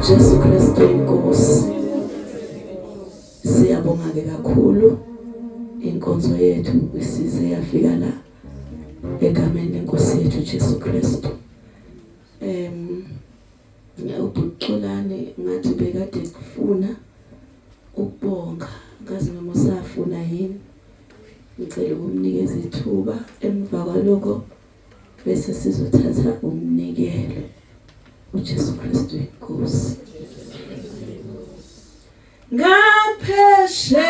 Jesu Kristu inkosi. Siyabonga-ke kakhulu inkonzo yethu isize yafika la egameni lenkosi yethu Jesu Kristu. Ubuxolane ngathi bekade kufuna ukubonga ngazi noma usafuna yini. Ngicela ukumnikeza ithuba emva kwalokho bese sizothatha umnikelo. uJesu Kristu inkosi. Ngaphesheya